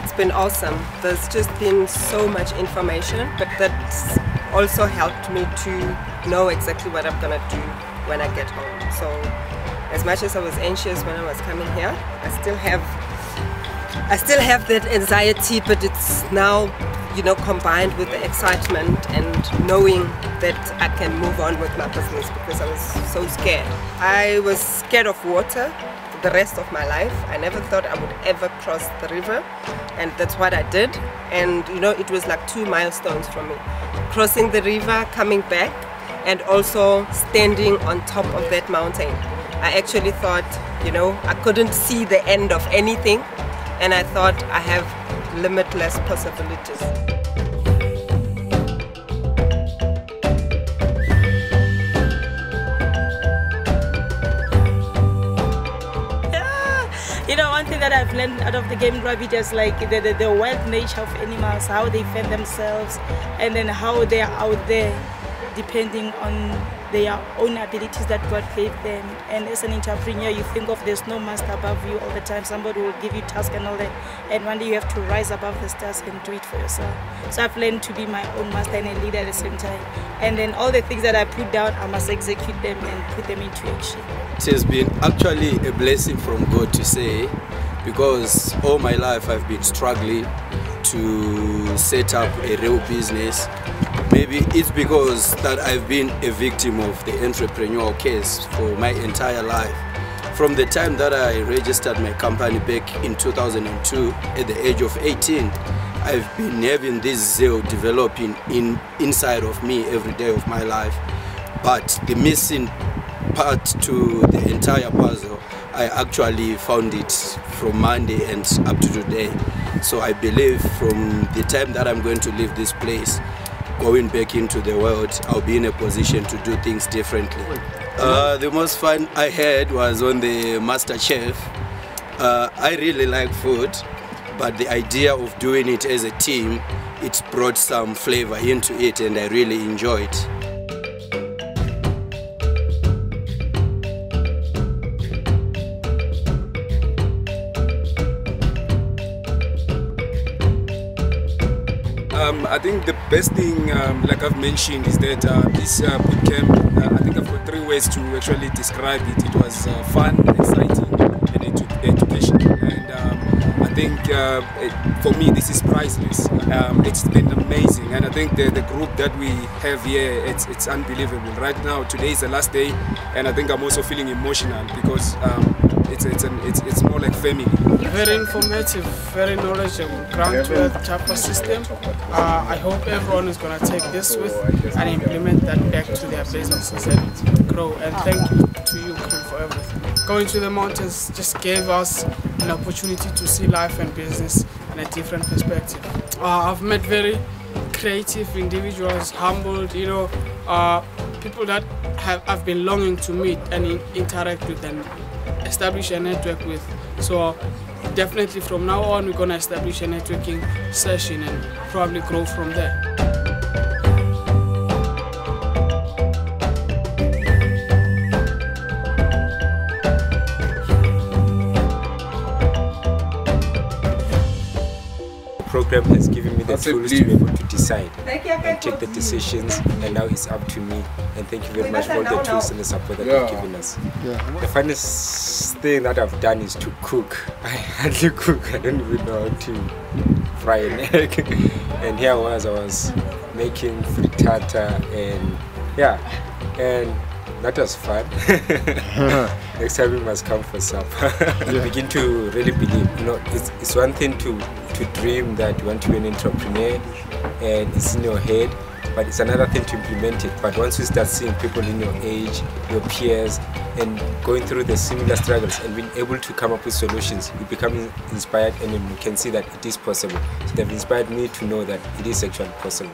It's been awesome. There's just been so much information, but that's also helped me to know exactly what I'm gonna do when I get home. So as much as I was anxious when I was coming here, I still have that anxiety, but it's now, you know, combined with the excitement and knowing that I can move on with my business, because I was so scared. I was scared of water the rest of my life. I never thought I would ever cross the river, and that's what I did. And you know, it was like 2 milestones for me: crossing the river, coming back, and also standing on top of that mountain. I actually thought, you know, I couldn't see the end of anything, and I thought I have limitless possibilities. You know, one thing that I've learned out of the game Gravity is like the wild nature of animals, how they fend themselves, and then how they are out there depending on their own abilities that God gave them. And as an entrepreneur, you think of there's no master above you all the time. Somebody will give you tasks and all that, and one day you have to rise above the stars and do it for yourself. So I've learned to be my own master and a leader at the same time. And then all the things that I put down, I must execute them and put them into action. It has been actually a blessing from God to say, because all my life I've been struggling to set up a real business. Maybe it's because that I've been a victim of the entrepreneurial case for my entire life. From the time that I registered my company back in 2002, at the age of 18, I've been having this zeal developing inside of me every day of my life. But the missing part to the entire puzzle, I actually found it from Monday and up to today. So I believe from the time that I'm going to leave this place, going back into the world, I'll be in a position to do things differently. The most fun I had was on the Master Chef. I really like food, but the idea of doing it as a team, it brought some flavor into it, and I really enjoyed it. I think the best thing, like I've mentioned, is that this bootcamp, I think I've got 3 ways to actually describe it. It was fun, exciting, and educational. And I think for me, this is priceless. It's been amazing, and I think the group that we have here, it's unbelievable. Right now, today is the last day, and I think I'm also feeling emotional because it's more like family. Very informative, very knowledgeable, ground-to-earth type of system. I hope everyone is going to take this with and implement that back to their businesses and grow. And thank you to you, Creel, for everything. Going to the mountains just gave us an opportunity to see life and business in a different perspective. I've met very creative individuals, humbled, you know, people that I've been longing to meet and interact with and establish a network with. So definitely from now on, we're going to establish a networking session and probably grow from there. The program has given me the tools to be able to decide and take the decisions, and now it's up to me. And thank you very much for all the tools and the support that you've given us. The funniest thing that I've done is to cook. I hardly cook. I don't even know how to fry an egg. And here I was making frittata, and yeah, and that was fun. Next time we must come for supper. You begin to really believe. You know, it's one thing to dream that you want to be an entrepreneur and it's in your head, but it's another thing to implement it. But once you start seeing people in your age, your peers, and going through the similar struggles and being able to come up with solutions, you become inspired, and you can see that it is possible. So they've inspired me to know that it is actually possible.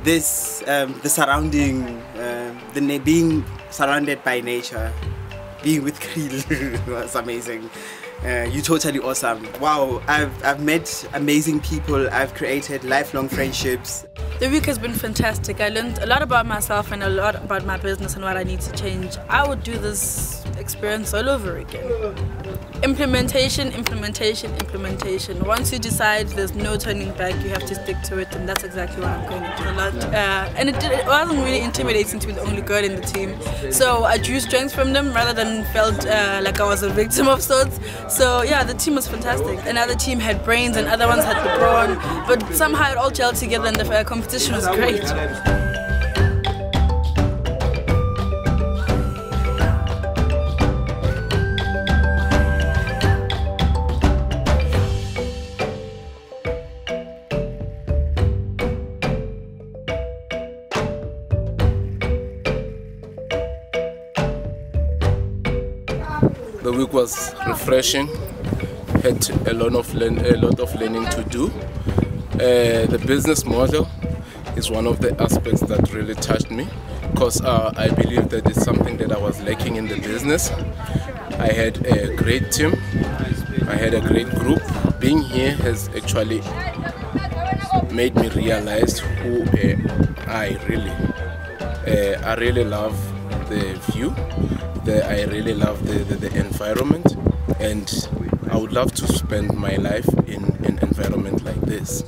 This, the surrounding, being surrounded by nature, being with Creel was amazing. you're totally awesome. Wow, I've met amazing people. I've created lifelong friendships. The week has been fantastic. I learned a lot about myself and a lot about my business and what I need to change. I would do this experience all over again. Implementation, implementation, implementation. Once you decide, there's no turning back. You have to stick to it, and that's exactly what I'm going to do a lot. And it wasn't really intimidating to be the only girl in the team. So I drew strength from them rather than felt like I was a victim of sorts. So yeah, the team was fantastic. Another team had brains and other ones had the brawn, but somehow it all gelled together and the competition was great. The week was refreshing. Had a lot of learning to do. The business model is one of the aspects that really touched me, because I believe that it's something that I was lacking in the business. I had a great team. I had a great group. Being here has actually made me realize who I really love the view. I really love the environment, and I would love to spend my life in an environment like this.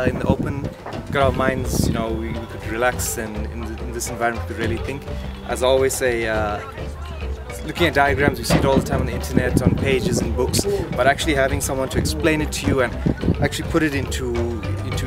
In the open, got our minds, you know, we could relax, and in this environment we could really think. As I always say, looking at diagrams, we see it all the time on the internet, on pages and books, but actually having someone to explain it to you and actually put it into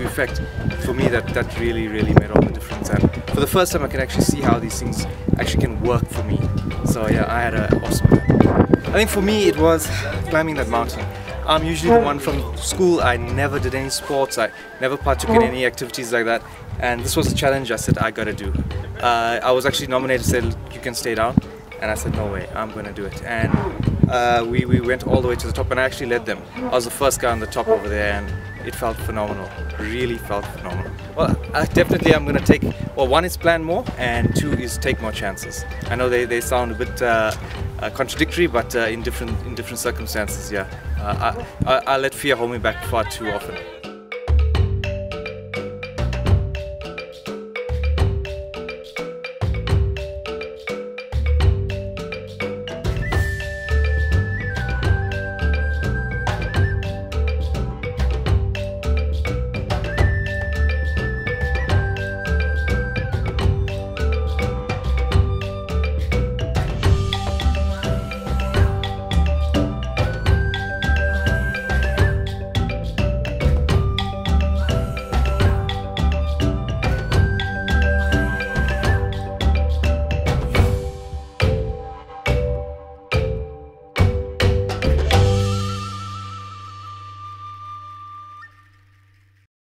effect, for me that really made all the difference. And for the first time I can actually see how these things actually can work for me. So yeah, I had an awesome time. I think for me it was climbing that mountain. I'm usually the one from school. I never did any sports, I never partook in any activities like that, and this was a challenge I said I gotta do. I was actually nominated, said you can stay down, and I said no way, I'm gonna do it. And we went all the way to the top, and I actually led them. I was the first guy on the top over there, and it felt phenomenal, really felt phenomenal. Well, definitely I'm gonna take, well, one is plan more, and two is take more chances. I know they sound a bit contradictory, but in different circumstances, yeah. I let fear hold me back far too often.